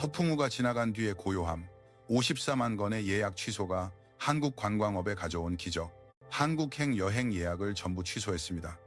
허풍우가 지나간 뒤의 고요함, 54만 건의 예약 취소가 한국 관광업에 가져온 기적. 한국행 여행 예약을 전부 취소했습니다.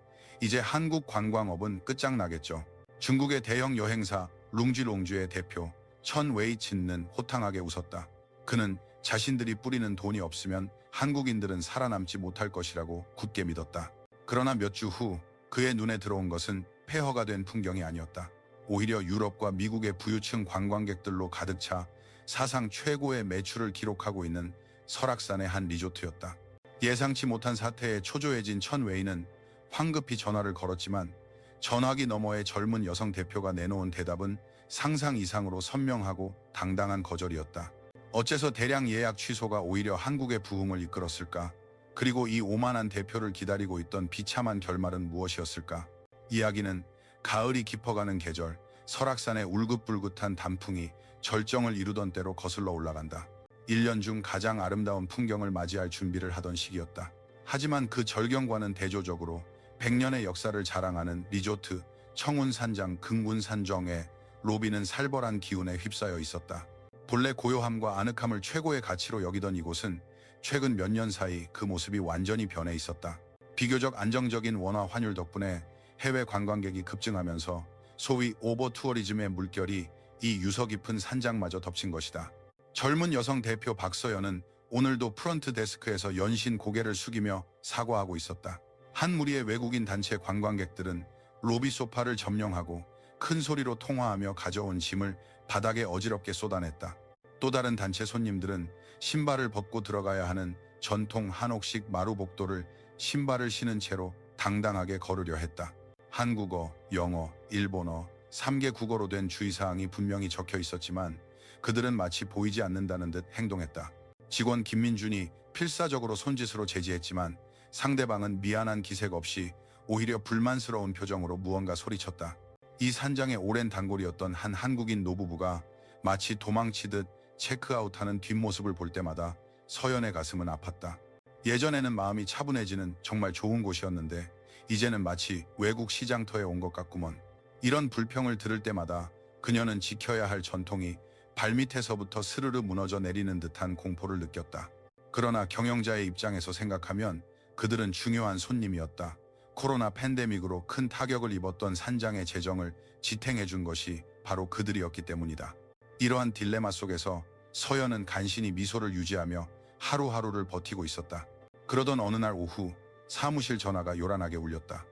이제 한국 관광업은 끝장나겠죠. 중국의 대형 여행사 룽지롱주의 대표 천 웨이친는 호탕하게 웃었다. 그는 자신들이 뿌리는 돈이 없으면 한국인들은 살아남지 못할 것이라고 굳게 믿었다. 그러나 몇 주 후 그의 눈에 들어온 것은 폐허가 된 풍경이 아니었다. 오히려 유럽과 미국의 부유층 관광객들로 가득 차 사상 최고의 매출을 기록하고 있는 설악산의 한 리조트였다. 예상치 못한 사태에 초조해진 천 웨이는 황급히 전화를 걸었지만 전화기 너머의 젊은 여성 대표가 내놓은 대답은 상상 이상으로 선명하고 당당한 거절이었다. 어째서 대량 예약 취소가 오히려 한국의 부흥을 이끌었을까? 그리고 이 오만한 대표를 기다리고 있던 비참한 결말은 무엇이었을까? 이야기는 가을이 깊어가는 계절, 설악산의 울긋불긋한 단풍이 절정을 이루던 때로 거슬러 올라간다. 1년 중 가장 아름다운 풍경을 맞이할 준비를 하던 시기였다. 하지만 그 절경과는 대조적으로 100년의 역사를 자랑하는 리조트 청운산장 긍군산정의 로비는 살벌한 기운에 휩싸여 있었다. 본래 고요함과 아늑함을 최고의 가치로 여기던 이곳은 최근 몇 년 사이 그 모습이 완전히 변해 있었다. 비교적 안정적인 원화 환율 덕분에 해외 관광객이 급증하면서 소위 오버 투어리즘의 물결이 이 유서 깊은 산장마저 덮친 것이다. 젊은 여성 대표 박서연은 오늘도 프런트 데스크에서 연신 고개를 숙이며 사과하고 있었다. 한 무리의 외국인 단체 관광객들은 로비 소파를 점령하고 큰 소리로 통화하며 가져온 짐을 바닥에 어지럽게 쏟아냈다. 또 다른 단체 손님들은 신발을 벗고 들어가야 하는 전통 한옥식 마루복도를 신발을 신은 채로 당당하게 걸으려 했다. 한국어, 영어, 일본어, 3개 국어로 된 주의사항이 분명히 적혀 있었지만 그들은 마치 보이지 않는다는 듯 행동했다. 직원 김민준이 필사적으로 손짓으로 제지했지만 상대방은 미안한 기색 없이 오히려 불만스러운 표정으로 무언가 소리쳤다. 이 산장의 오랜 단골이었던 한 한국인 노부부가 마치 도망치듯 체크아웃하는 뒷모습을 볼 때마다 서연의 가슴은 아팠다. 예전에는 마음이 차분해지는 정말 좋은 곳이었는데 이제는 마치 외국 시장터에 온 것 같구먼. 이런 불평을 들을 때마다 그녀는 지켜야 할 전통이 발밑에서부터 스르르 무너져 내리는 듯한 공포를 느꼈다. 그러나 경영자의 입장에서 생각하면 그들은 중요한 손님이었다. 코로나 팬데믹으로 큰 타격을 입었던 산장의 재정을 지탱해준 것이 바로 그들이었기 때문이다. 이러한 딜레마 속에서 서연은 간신히 미소를 유지하며 하루하루를 버티고 있었다. 그러던 어느 날 오후 사무실 전화가 요란하게 울렸다.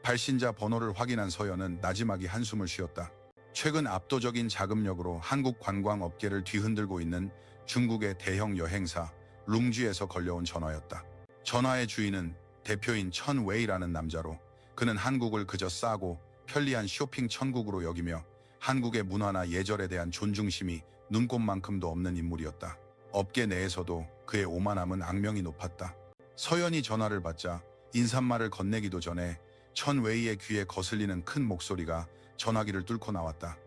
발신자 번호를 확인한 서연은 나지막이 한숨을 쉬었다. 최근 압도적인 자금력으로 한국 관광업계를 뒤흔들고 있는 중국의 대형 여행사 룽지에서 걸려온 전화였다. 전화의 주인은 대표인 천 웨이라는 남자로 그는 한국을 그저 싸고 편리한 쇼핑 천국으로 여기며 한국의 문화나 예절에 대한 존중심이 눈꼽만큼도 없는 인물이었다. 업계 내에서도 그의 오만함은 악명이 높았다. 서연이 전화를 받자 인사말을 건네기도 전에 천 웨이의 귀에 거슬리는 큰 목소리가 전화기를 뚫고 나왔다.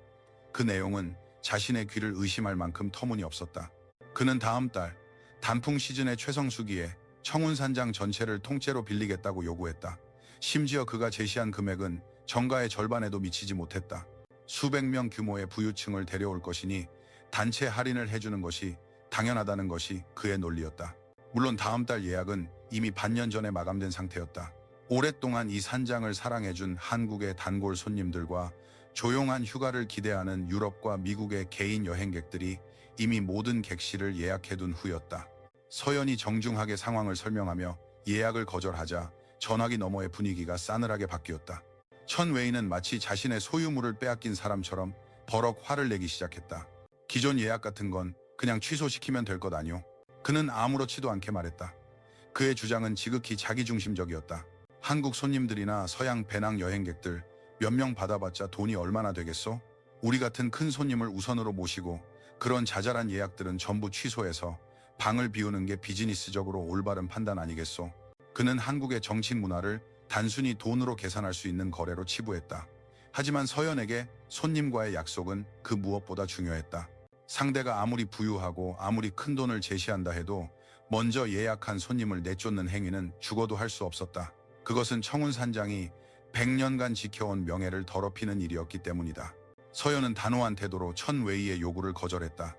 그 내용은 자신의 귀를 의심할 만큼 터무니없었다. 그는 다음 달 단풍 시즌의 최성수기에 청운산장 전체를 통째로 빌리겠다고 요구했다. 심지어 그가 제시한 금액은 정가의 절반에도 미치지 못했다. 수백 명 규모의 부유층을 데려올 것이니 단체 할인을 해주는 것이 당연하다는 것이 그의 논리였다. 물론 다음 달 예약은 이미 반년 전에 마감된 상태였다. 오랫동안 이 산장을 사랑해준 한국의 단골 손님들과 조용한 휴가를 기대하는 유럽과 미국의 개인 여행객들이 이미 모든 객실을 예약해둔 후였다. 서연이 정중하게 상황을 설명하며 예약을 거절하자 전화기 너머의 분위기가 싸늘하게 바뀌었다. 천 웨이는 마치 자신의 소유물을 빼앗긴 사람처럼 버럭 화를 내기 시작했다. 기존 예약 같은 건 그냥 취소시키면 될 것 아니오? 그는 아무렇지도 않게 말했다. 그의 주장은 지극히 자기중심적이었다. 한국 손님들이나 서양 배낭 여행객들 몇 명 받아봤자 돈이 얼마나 되겠소? 우리 같은 큰 손님을 우선으로 모시고 그런 자잘한 예약들은 전부 취소해서 방을 비우는 게 비즈니스적으로 올바른 판단 아니겠소? 그는 한국의 정치 문화를 단순히 돈으로 계산할 수 있는 거래로 치부했다. 하지만 서연에게 손님과의 약속은 그 무엇보다 중요했다. 상대가 아무리 부유하고 아무리 큰 돈을 제시한다 해도 먼저 예약한 손님을 내쫓는 행위는 죽어도 할 수 없었다. 그것은 청운산장이 100년간 지켜온 명예를 더럽히는 일이었기 때문이다. 서연은 단호한 태도로 천웨이의 요구를 거절했다.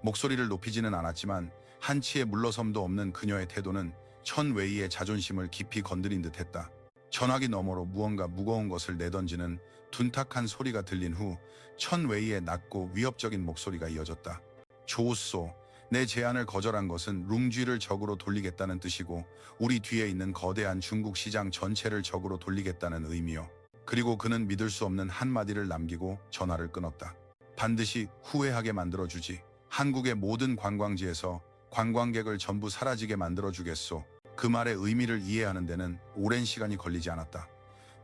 목소리를 높이지는 않았지만 한치의 물러섬도 없는 그녀의 태도는 천웨이의 자존심을 깊이 건드린 듯했다. 전화기 너머로 무언가 무거운 것을 내던지는 둔탁한 소리가 들린 후 천웨이의 낮고 위협적인 목소리가 이어졌다. 좋소. 내 제안을 거절한 것은 룽쥐를 적으로 돌리겠다는 뜻이고 우리 뒤에 있는 거대한 중국 시장 전체를 적으로 돌리겠다는 의미요. 그리고 그는 믿을 수 없는 한마디를 남기고 전화를 끊었다. 반드시 후회하게 만들어주지. 한국의 모든 관광지에서 관광객을 전부 사라지게 만들어주겠소. 그 말의 의미를 이해하는 데는 오랜 시간이 걸리지 않았다.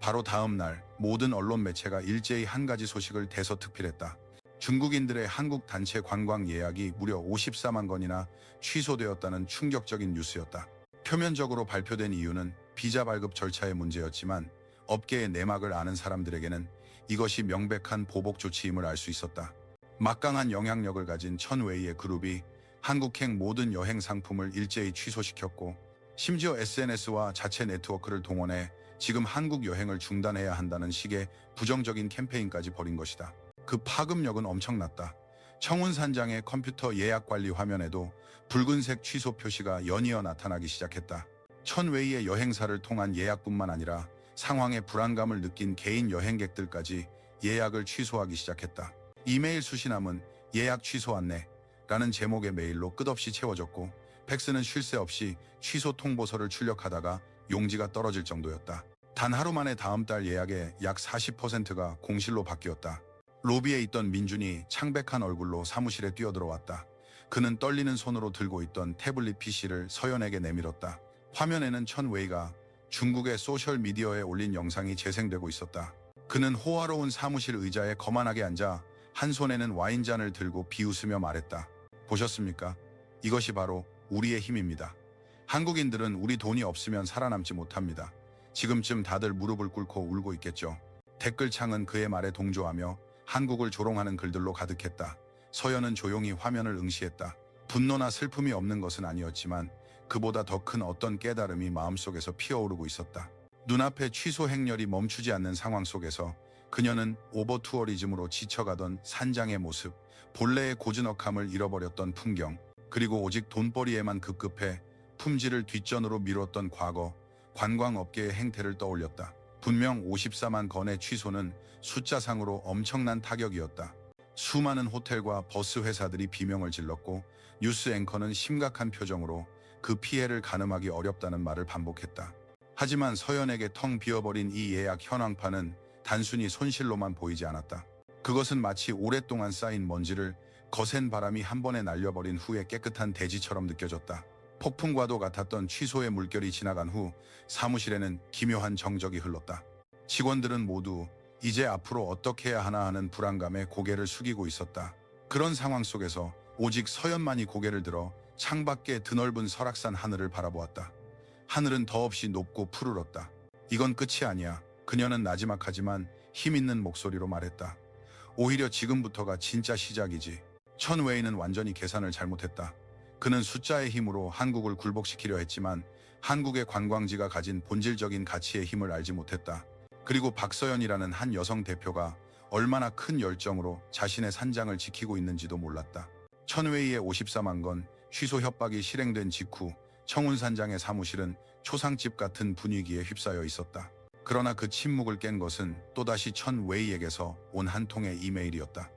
바로 다음 날 모든 언론 매체가 일제히 한 가지 소식을 대서특필했다. 중국인들의 한국 단체 관광 예약이 무려 54만 건이나 취소되었다는 충격적인 뉴스였다. 표면적으로 발표된 이유는 비자 발급 절차의 문제였지만 업계의 내막을 아는 사람들에게는 이것이 명백한 보복 조치임을 알 수 있었다. 막강한 영향력을 가진 천웨이의 그룹이 한국행 모든 여행 상품을 일제히 취소시켰고 심지어 SNS와 자체 네트워크를 동원해 지금 한국 여행을 중단해야 한다는 식의 부정적인 캠페인까지 벌인 것이다. 그 파급력은 엄청났다. 청운산장의 컴퓨터 예약 관리 화면에도 붉은색 취소 표시가 연이어 나타나기 시작했다. 천웨이의 여행사를 통한 예약뿐만 아니라 상황의 불안감을 느낀 개인 여행객들까지 예약을 취소하기 시작했다. 이메일 수신함은 예약 취소 안내라는 제목의 메일로 끝없이 채워졌고 팩스는 쉴 새 없이 취소 통보서를 출력하다가 용지가 떨어질 정도였다. 단 하루 만에 다음 달 예약의 약 40%가 공실로 바뀌었다. 로비에 있던 민준이 창백한 얼굴로 사무실에 뛰어들어왔다. 그는 떨리는 손으로 들고 있던 태블릿 PC를 서연에게 내밀었다. 화면에는 천웨이가 중국의 소셜미디어에 올린 영상이 재생되고 있었다. 그는 호화로운 사무실 의자에 거만하게 앉아 한 손에는 와인잔을 들고 비웃으며 말했다. 보셨습니까? 이것이 바로 우리의 힘입니다. 한국인들은 우리 돈이 없으면 살아남지 못합니다. 지금쯤 다들 무릎을 꿇고 울고 있겠죠. 댓글창은 그의 말에 동조하며 한국을 조롱하는 글들로 가득했다. 서연은 조용히 화면을 응시했다. 분노나 슬픔이 없는 것은 아니었지만 그보다 더 큰 어떤 깨달음이 마음속에서 피어오르고 있었다. 눈앞에 취소 행렬이 멈추지 않는 상황 속에서 그녀는 오버투어리즘으로 지쳐가던 산장의 모습, 본래의 고즈넉함을 잃어버렸던 풍경, 그리고 오직 돈벌이에만 급급해 품질을 뒷전으로 미뤘던 과거, 관광업계의 행태를 떠올렸다. 분명 54만 건의 취소는 숫자상으로 엄청난 타격이었다. 수많은 호텔과 버스 회사들이 비명을 질렀고 뉴스 앵커는 심각한 표정으로 그 피해를 가늠하기 어렵다는 말을 반복했다. 하지만 서연에게 텅 비어버린 이 예약 현황판은 단순히 손실로만 보이지 않았다. 그것은 마치 오랫동안 쌓인 먼지를 거센 바람이 한 번에 날려버린 후에 깨끗한 대지처럼 느껴졌다. 폭풍과도 같았던 취소의 물결이 지나간 후 사무실에는 기묘한 정적이 흘렀다. 직원들은 모두 이제 앞으로 어떻게 해야 하나 하는 불안감에 고개를 숙이고 있었다. 그런 상황 속에서 오직 서연만이 고개를 들어 창밖의 드넓은 설악산 하늘을 바라보았다. 하늘은 더없이 높고 푸르렀다. 이건 끝이 아니야. 그녀는 나지막하지만 힘있는 목소리로 말했다. 오히려 지금부터가 진짜 시작이지. 천웨이는 완전히 계산을 잘못했다. 그는 숫자의 힘으로 한국을 굴복시키려 했지만 한국의 관광지가 가진 본질적인 가치의 힘을 알지 못했다. 그리고 박서연이라는 한 여성 대표가 얼마나 큰 열정으로 자신의 산장을 지키고 있는지도 몰랐다. 천웨이의 54만 건 취소 협박이 실행된 직후 청운산장의 사무실은 초상집 같은 분위기에 휩싸여 있었다. 그러나 그 침묵을 깬 것은 또다시 천웨이에게서 온 한 통의 이메일이었다.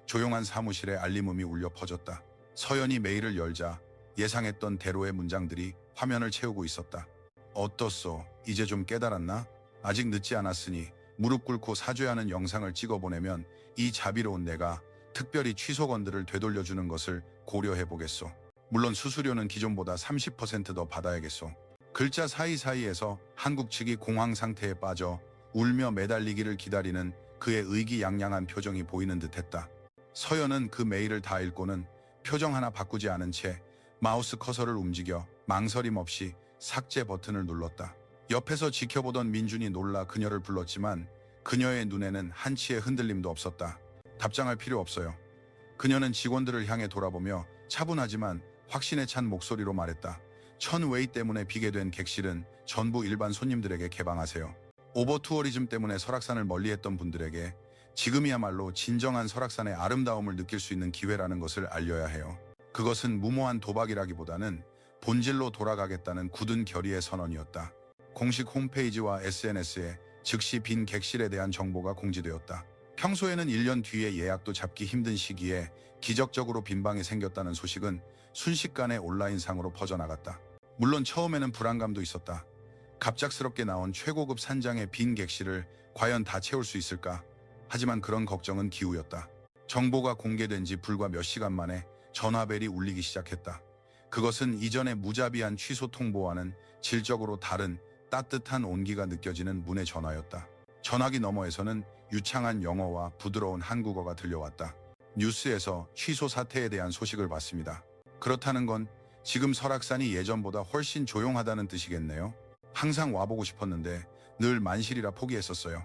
조용한 사무실에 알림음이 울려 퍼졌다. 서연이 메일을 열자 예상했던 대로의 문장들이 화면을 채우고 있었다. 어떻소? 이제 좀 깨달았나? 아직 늦지 않았으니 무릎 꿇고 사죄하는 영상을 찍어보내면 이 자비로운 내가 특별히 취소건들을 되돌려주는 것을 고려해보겠소. 물론 수수료는 기존보다 30% 더 받아야겠소. 글자 사이사이에서 한국 측이 공황 상태에 빠져 울며 매달리기를 기다리는 그의 의기양양한 표정이 보이는 듯했다. 서연은 그 메일을 다 읽고는 표정 하나 바꾸지 않은 채 마우스 커서를 움직여 망설임 없이 삭제 버튼을 눌렀다. 옆에서 지켜보던 민준이 놀라 그녀를 불렀지만 그녀의 눈에는 한치의 흔들림도 없었다. 답장할 필요 없어요. 그녀는 직원들을 향해 돌아보며 차분하지만 확신에 찬 목소리로 말했다. 천웨이 때문에 비게 된 객실은 전부 일반 손님들에게 개방하세요. 오버투어리즘 때문에 설악산을 멀리했던 분들에게 지금이야말로 진정한 설악산의 아름다움을 느낄 수 있는 기회라는 것을 알려야 해요. 그것은 무모한 도박이라기보다는 본질로 돌아가겠다는 굳은 결의의 선언이었다. 공식 홈페이지와 SNS에 즉시 빈 객실에 대한 정보가 공지되었다. 평소에는 1년 뒤에 예약도 잡기 힘든 시기에 기적적으로 빈 방이 생겼다는 소식은 순식간에 온라인상으로 퍼져나갔다. 물론 처음에는 불안감도 있었다. 갑작스럽게 나온 최고급 산장의 빈 객실을 과연 다 채울 수 있을까? 하지만 그런 걱정은 기우였다. 정보가 공개된 지 불과 몇 시간 만에 전화벨이 울리기 시작했다. 그것은 이전의 무자비한 취소 통보와는 질적으로 다른 따뜻한 온기가 느껴지는 문의 전화였다. 전화기 너머에서는 유창한 영어와 부드러운 한국어가 들려왔다. 뉴스에서 취소 사태에 대한 소식을 봤습니다. 그렇다는 건 지금 설악산이 예전보다 훨씬 조용하다는 뜻이겠네요. 항상 와보고 싶었는데 늘 만실이라 포기했었어요.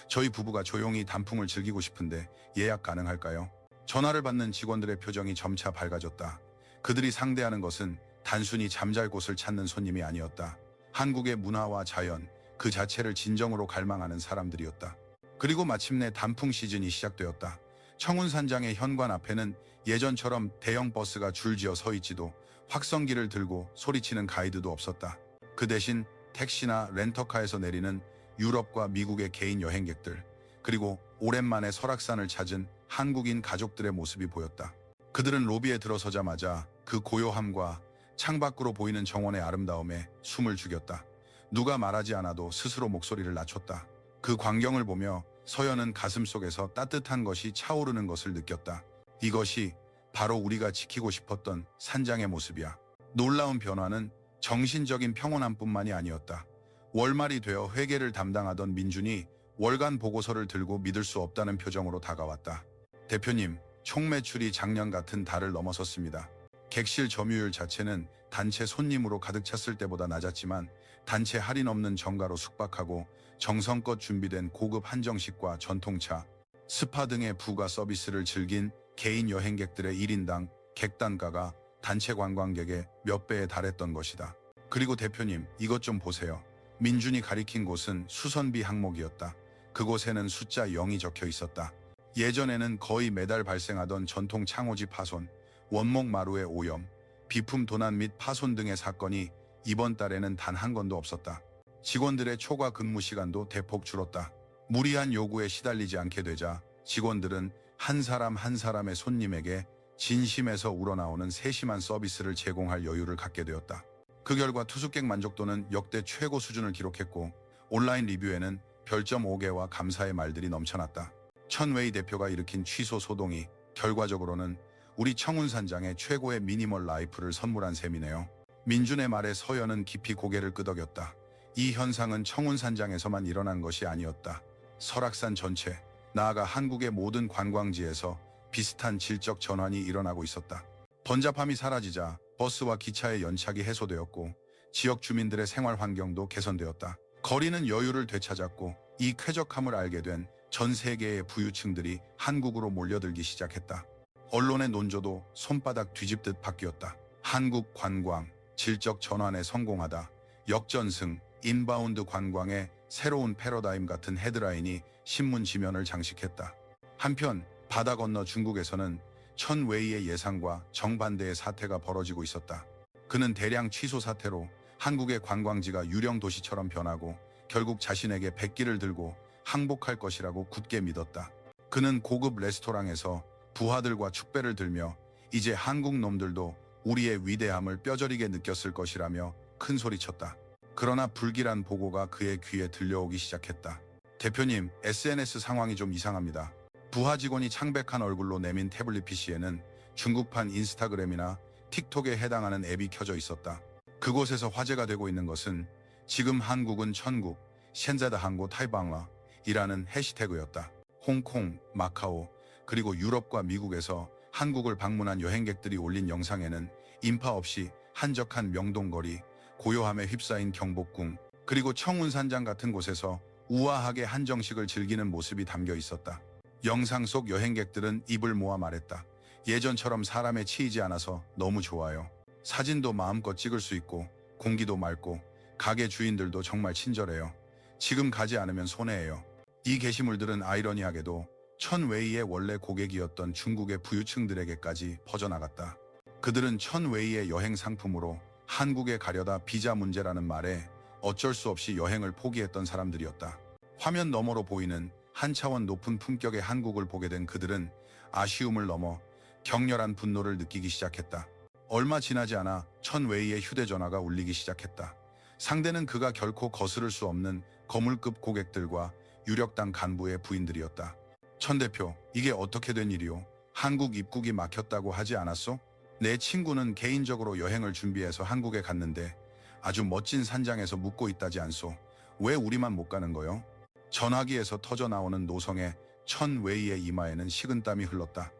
저희 부부가 조용히 단풍을 즐기고 싶은데 예약 가능할까요? 전화를 받는 직원들의 표정이 점차 밝아졌다. 그들이 상대하는 것은 단순히 잠잘 곳을 찾는 손님이 아니었다. 한국의 문화와 자연, 그 자체를 진정으로 갈망하는 사람들이었다. 그리고 마침내 단풍 시즌이 시작되었다. 청운산장의 현관 앞에는 예전처럼 대형 버스가 줄지어 서 있지도 확성기를 들고 소리치는 가이드도 없었다. 그 대신 택시나 렌터카에서 내리는 유럽과 미국의 개인 여행객들, 그리고 오랜만에 설악산을 찾은 한국인 가족들의 모습이 보였다. 그들은 로비에 들어서자마자 그 고요함과 창밖으로 보이는 정원의 아름다움에 숨을 죽였다. 누가 말하지 않아도 스스로 목소리를 낮췄다. 그 광경을 보며 서연은 가슴속에서 따뜻한 것이 차오르는 것을 느꼈다. 이것이 바로 우리가 지키고 싶었던 산장의 모습이야. 놀라운 변화는 정신적인 평온함뿐만이 아니었다. 월말이 되어 회계를 담당하던 민준이 월간 보고서를 들고 믿을 수 없다는 표정으로 다가왔다. 대표님, 총 매출이 작년 같은 달을 넘어섰습니다. 객실 점유율 자체는 단체 손님으로 가득 찼을 때보다 낮았지만 단체 할인 없는 정가로 숙박하고 정성껏 준비된 고급 한정식과 전통차, 스파 등의 부가 서비스를 즐긴 개인 여행객들의 1인당 객단가가 단체 관광객의 몇 배에 달했던 것이다. 그리고 대표님, 이것 좀 보세요. 민준이 가리킨 곳은 수선비 항목이었다. 그곳에는 숫자 0이 적혀 있었다. 예전에는 거의 매달 발생하던 전통 창호지 파손, 원목 마루의 오염, 비품 도난 및 파손 등의 사건이 이번 달에는 단 한 건도 없었다. 직원들의 초과 근무 시간도 대폭 줄었다. 무리한 요구에 시달리지 않게 되자 직원들은 한 사람 한 사람의 손님에게 진심에서 우러나오는 세심한 서비스를 제공할 여유를 갖게 되었다. 그 결과 투숙객 만족도는 역대 최고 수준을 기록했고 온라인 리뷰에는 별점 5개와 감사의 말들이 넘쳐났다. 천웨이 대표가 일으킨 취소 소동이 결과적으로는 우리 청운산장에 최고의 미니멀 라이프를 선물한 셈이네요. 민준의 말에 서연은 깊이 고개를 끄덕였다. 이 현상은 청운산장에서만 일어난 것이 아니었다. 설악산 전체, 나아가 한국의 모든 관광지에서 비슷한 질적 전환이 일어나고 있었다. 번잡함이 사라지자 버스와 기차의 연착이 해소되었고 지역 주민들의 생활 환경도 개선되었다. 거리는 여유를 되찾았고 이 쾌적함을 알게 된 전 세계의 부유층들이 한국으로 몰려들기 시작했다. 언론의 논조도 손바닥 뒤집듯 바뀌었다. 한국 관광, 질적 전환에 성공하다. 역전승, 인바운드 관광의 새로운 패러다임 같은 헤드라인이 신문 지면을 장식했다. 한편 바다 건너 중국에서는 천웨이의 예상과 정반대의 사태가 벌어지고 있었다. 그는 대량 취소 사태로 한국의 관광지가 유령 도시처럼 변하고 결국 자신에게 백기를 들고 항복할 것이라고 굳게 믿었다. 그는 고급 레스토랑에서 부하들과 축배를 들며 이제 한국 놈들도 우리의 위대함을 뼈저리게 느꼈을 것이라며 큰 소리쳤다. 그러나 불길한 보고가 그의 귀에 들려오기 시작했다. 대표님, SNS 상황이 좀 이상합니다. 부하 직원이 창백한 얼굴로 내민 태블릿 PC에는 중국판 인스타그램이나 틱톡에 해당하는 앱이 켜져 있었다. 그곳에서 화제가 되고 있는 것은 지금 한국은 천국, 셴자다 항고 타이방라 이라는 해시태그였다. 홍콩, 마카오, 그리고 유럽과 미국에서 한국을 방문한 여행객들이 올린 영상에는 인파 없이 한적한 명동거리, 고요함에 휩싸인 경복궁, 그리고 청운산장 같은 곳에서 우아하게 한정식을 즐기는 모습이 담겨 있었다. 영상 속 여행객들은 입을 모아 말했다. 예전처럼 사람에 치이지 않아서 너무 좋아요. 사진도 마음껏 찍을 수 있고 공기도 맑고 가게 주인들도 정말 친절해요. 지금 가지 않으면 손해예요. 이 게시물들은 아이러니하게도 천웨이의 원래 고객이었던 중국의 부유층들에게까지 퍼져나갔다. 그들은 천웨이의 여행 상품으로 한국에 가려다 비자 문제라는 말에 어쩔 수 없이 여행을 포기했던 사람들이었다. 화면 너머로 보이는 한 차원 높은 품격의 한국을 보게 된 그들은 아쉬움을 넘어 격렬한 분노를 느끼기 시작했다. 얼마 지나지 않아 천웨이의 휴대전화가 울리기 시작했다. 상대는 그가 결코 거스를 수 없는 거물급 고객들과 유력당 간부의 부인들이었다. 천 대표, 이게 어떻게 된 일이오? 한국 입국이 막혔다고 하지 않았소? 내 친구는 개인적으로 여행을 준비해서 한국에 갔는데 아주 멋진 산장에서 묵고 있다지 않소? 왜 우리만 못 가는 거요? 전화기에서 터져 나오는 노성의 천웨이의 이마에는 식은땀이 흘렀다.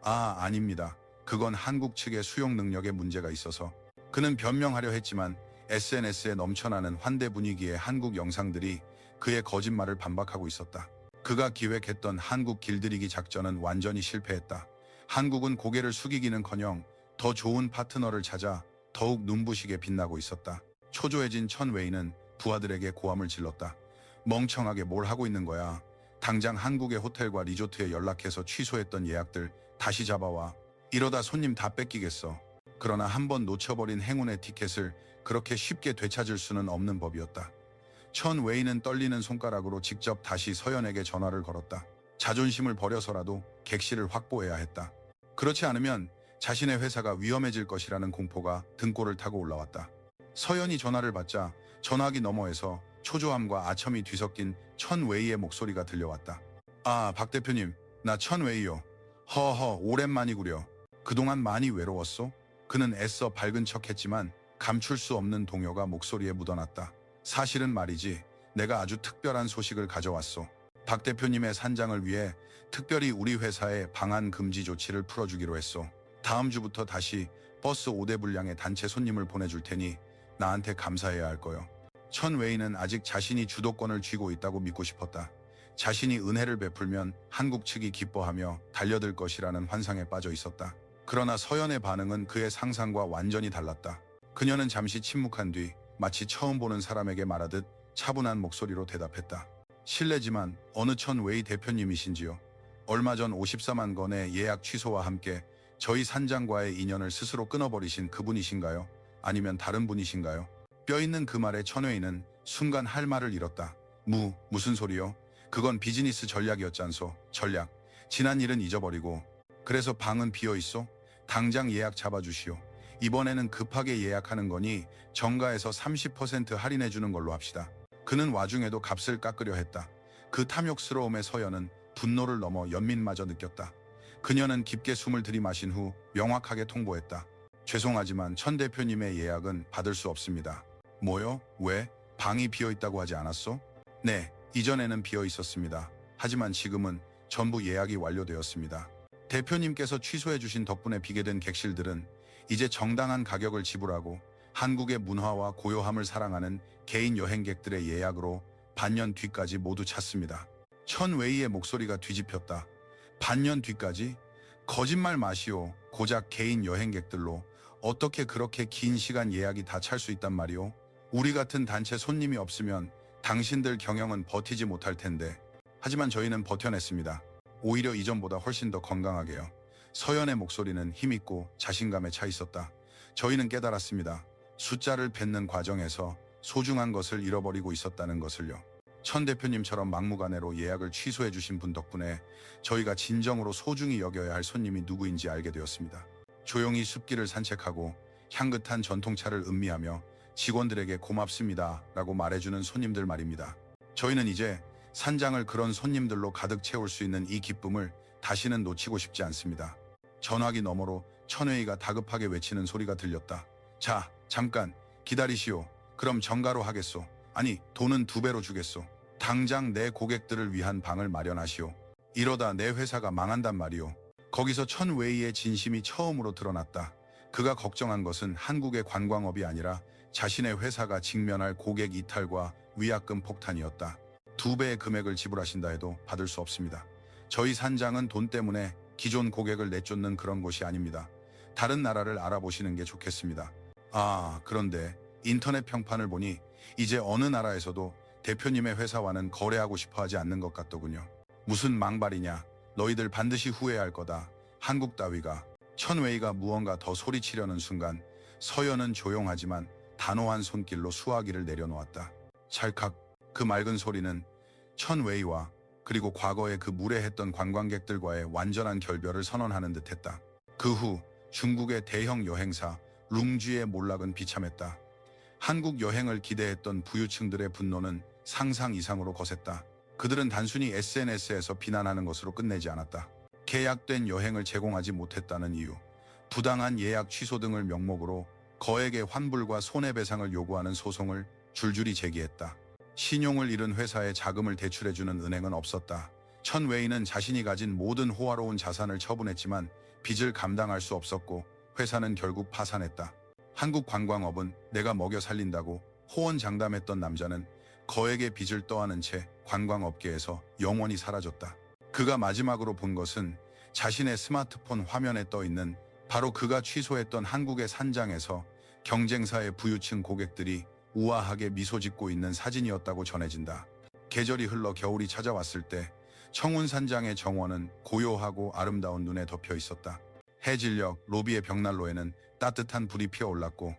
아닙니다. 그건 한국 측의 수용 능력에 문제가 있어서. 그는 변명하려 했지만 SNS에 넘쳐나는 환대 분위기의 한국 영상들이 그의 거짓말을 반박하고 있었다. 그가 기획했던 한국 길들이기 작전은 완전히 실패했다. 한국은 고개를 숙이기는커녕 더 좋은 파트너를 찾아 더욱 눈부시게 빛나고 있었다. 초조해진 천웨이는 부하들에게 고함을 질렀다. 멍청하게 뭘 하고 있는 거야. 당장 한국의 호텔과 리조트에 연락해서 취소했던 예약들 다시 잡아와. 이러다 손님 다 뺏기겠어. 그러나 한번 놓쳐버린 행운의 티켓을 그렇게 쉽게 되찾을 수는 없는 법이었다. 천웨이는 떨리는 손가락으로 직접 다시 서연에게 전화를 걸었다. 자존심을 버려서라도 객실을 확보해야 했다. 그렇지 않으면 자신의 회사가 위험해질 것이라는 공포가 등골을 타고 올라왔다. 서연이 전화를 받자 전화기 너머에서 초조함과 아첨이 뒤섞인 천웨이의 목소리가 들려왔다. 박 대표님, 나 천웨이요. 허허, 오랜만이구려. 그동안 많이 외로웠소? 그는 애써 밝은 척했지만 감출 수 없는 동요가 목소리에 묻어났다. 사실은 말이지, 내가 아주 특별한 소식을 가져왔소. 박 대표님의 산장을 위해 특별히 우리 회사에 방한 금지 조치를 풀어주기로 했소. 다음 주부터 다시 버스 5대 분량의 단체 손님을 보내줄 테니 나한테 감사해야 할 거요. 천웨이는 아직 자신이 주도권을 쥐고 있다고 믿고 싶었다. 자신이 은혜를 베풀면 한국 측이 기뻐하며 달려들 것이라는 환상에 빠져 있었다. 그러나 서연의 반응은 그의 상상과 완전히 달랐다. 그녀는 잠시 침묵한 뒤 마치 처음 보는 사람에게 말하듯 차분한 목소리로 대답했다. 실례지만 어느 천웨이 대표님이신지요? 얼마 전 54만 건의 예약 취소와 함께 저희 산장과의 인연을 스스로 끊어버리신 그분이신가요? 아니면 다른 분이신가요? 뼈있는 그 말에 천웨이는 순간 할 말을 잃었다. 무슨 소리요? 그건 비즈니스 전략이었잖소. 전략. 지난 일은 잊어버리고. 그래서 방은 비어있소? 당장 예약 잡아주시오. 이번에는 급하게 예약하는 거니 정가에서 30% 할인해주는 걸로 합시다. 그는 와중에도 값을 깎으려 했다. 그 탐욕스러움에 서연은 분노를 넘어 연민마저 느꼈다. 그녀는 깊게 숨을 들이마신 후 명확하게 통보했다. 죄송하지만 천 대표님의 예약은 받을 수 없습니다. 뭐요? 왜? 방이 비어있다고 하지 않았소? 네, 이전에는 비어 있었습니다. 하지만 지금은 전부 예약이 완료되었습니다. 대표님께서 취소해주신 덕분에 비게 된 객실들은 이제 정당한 가격을 지불하고 한국의 문화와 고요함을 사랑하는 개인 여행객들의 예약으로 반년 뒤까지 모두 찼습니다. 천웨이의 목소리가 뒤집혔다. 반년 뒤까지? 거짓말 마시오. 고작 개인 여행객들로 어떻게 그렇게 긴 시간 예약이 다 찰 수 있단 말이오? 우리 같은 단체 손님이 없으면 당신들 경영은 버티지 못할 텐데. 하지만 저희는 버텨냈습니다. 오히려 이전보다 훨씬 더 건강하게요. 서연의 목소리는 힘있고 자신감에 차 있었다. 저희는 깨달았습니다. 숫자를 뱉는 과정에서 소중한 것을 잃어버리고 있었다는 것을요. 천 대표님처럼 막무가내로 예약을 취소해 주신 분 덕분에 저희가 진정으로 소중히 여겨야 할 손님이 누구인지 알게 되었습니다. 조용히 숲길을 산책하고 향긋한 전통차를 음미하며 직원들에게 고맙습니다 라고 말해주는 손님들 말입니다. 저희는 이제 산장을 그런 손님들로 가득 채울 수 있는 이 기쁨을 다시는 놓치고 싶지 않습니다. 전화기 너머로 천웨이가 다급하게 외치는 소리가 들렸다. 자, 잠깐 기다리시오. 그럼 정가로 하겠소. 아니, 돈은 2배로 주겠소. 당장 내 고객들을 위한 방을 마련하시오. 이러다 내 회사가 망한단 말이오. 거기서 천웨이의 진심이 처음으로 드러났다. 그가 걱정한 것은 한국의 관광업이 아니라 자신의 회사가 직면할 고객 이탈과 위약금 폭탄이었다. 2배의 금액을 지불하신다 해도 받을 수 없습니다. 저희 산장은 돈 때문에 기존 고객을 내쫓는 그런 곳이 아닙니다. 다른 나라를 알아보시는 게 좋겠습니다. 그런데 인터넷 평판을 보니 이제 어느 나라에서도 대표님의 회사와는 거래하고 싶어 하지 않는 것 같더군요. 무슨 망발이냐? 너희들 반드시 후회할 거다. 한국 따위가. 천웨이가 무언가 더 소리치려는 순간 서연은 조용하지만 단호한 손길로 수화기를 내려놓았다. 찰칵. 그 맑은 소리는 천웨이와 그리고 과거에 그 무례했던 관광객들과의 완전한 결별을 선언하는 듯했다. 그 후 중국의 대형 여행사 룽쥐의 몰락은 비참했다. 한국 여행을 기대했던 부유층들의 분노는 상상 이상으로 거셌다. 그들은 단순히 SNS에서 비난하는 것으로 끝내지 않았다. 계약된 여행을 제공하지 못했다는 이유, 부당한 예약 취소 등을 명목으로 거액의 환불과 손해배상을 요구하는 소송을 줄줄이 제기했다. 신용을 잃은 회사에 자금을 대출해주는 은행은 없었다. 천웨이는 자신이 가진 모든 호화로운 자산을 처분했지만 빚을 감당할 수 없었고 회사는 결국 파산했다. 한국관광업은 내가 먹여 살린다고 호언장담했던 남자는 거액의 빚을 떠안은 채 관광업계에서 영원히 사라졌다. 그가 마지막으로 본 것은 자신의 스마트폰 화면에 떠있는 바로 그가 취소했던 한국의 산장에서 경쟁사의 부유층 고객들이 우아하게 미소 짓고 있는 사진이었다고 전해진다. 계절이 흘러 겨울이 찾아왔을 때 청운산장의 정원은 고요하고 아름다운 눈에 덮여 있었다. 해질녘 로비의 벽난로에는 따뜻한 불이 피어올랐고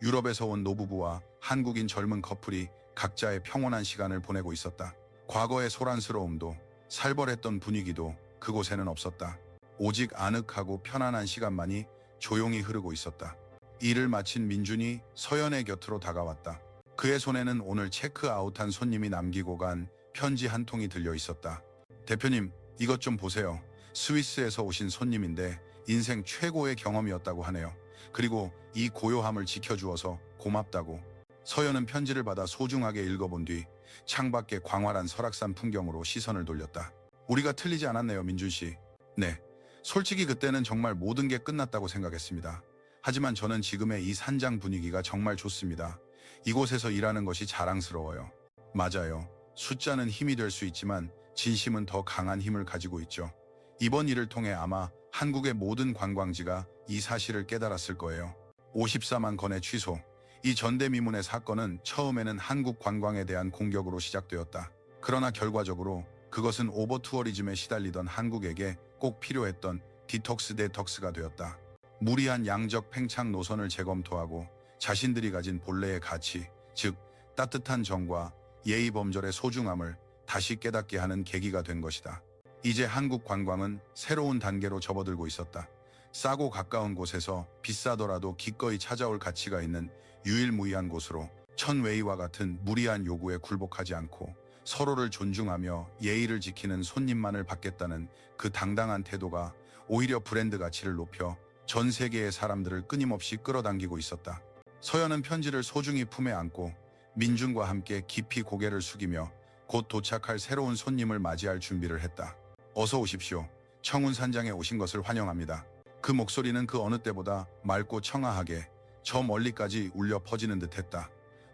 유럽에서 온 노부부와 한국인 젊은 커플이 각자의 평온한 시간을 보내고 있었다. 과거의 소란스러움도 살벌했던 분위기도 그곳에는 없었다. 오직 아늑하고 편안한 시간만이 조용히 흐르고 있었다. 일을 마친 민준이 서연의 곁으로 다가왔다. 그의 손에는 오늘 체크아웃한 손님이 남기고 간 편지 한 통이 들려 있었다. 대표님, 이것 좀 보세요. 스위스에서 오신 손님인데 인생 최고의 경험이었다고 하네요. 그리고 이 고요함을 지켜주어서 고맙다고. 서연은 편지를 받아 소중하게 읽어본 뒤 창밖의 광활한 설악산 풍경으로 시선을 돌렸다. 우리가 틀리지 않았네요, 민준 씨. 네, 솔직히 그때는 정말 모든 게 끝났다고 생각했습니다. 하지만 저는 지금의 이 산장 분위기가 정말 좋습니다. 이곳에서 일하는 것이 자랑스러워요. 맞아요. 숫자는 힘이 될 수 있지만 진심은 더 강한 힘을 가지고 있죠. 이번 일을 통해 아마 한국의 모든 관광지가 이 사실을 깨달았을 거예요. 54만 건의 취소. 이 전대미문의 사건은 처음에는 한국 관광에 대한 공격으로 시작되었다. 그러나 결과적으로 그것은 오버투어리즘에 시달리던 한국에게 꼭 필요했던 디톡스 데톡스가 되었다. 무리한 양적 팽창 노선을 재검토하고 자신들이 가진 본래의 가치, 즉 따뜻한 정과 예의 범절의 소중함을 다시 깨닫게 하는 계기가 된 것이다. 이제 한국 관광은 새로운 단계로 접어들고 있었다. 싸고 가까운 곳에서 비싸더라도 기꺼이 찾아올 가치가 있는 유일무이한 곳으로 천웨이와 같은 무리한 요구에 굴복하지 않고 서로를 존중하며 예의를 지키는 손님만을 받겠다는 그 당당한 태도가 오히려 브랜드 가치를 높여 전 세계의 사람들을 끊임없이 끌어당기고 있었다. 서연은 편지를 소중히 품에 안고 민준과 함께 깊이 고개를 숙이며 곧 도착할 새로운 손님을 맞이할 준비를 했다. 어서 오십시오. 청운산장에 오신 것을 환영합니다. 그 목소리는 그 어느 때보다 맑고 청아하게 저 멀리까지 울려 퍼지는 듯했다.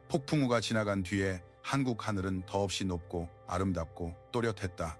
폭풍우가 지나간 뒤에 한국 하늘은 더없이 높고 아름답고 또렷했다.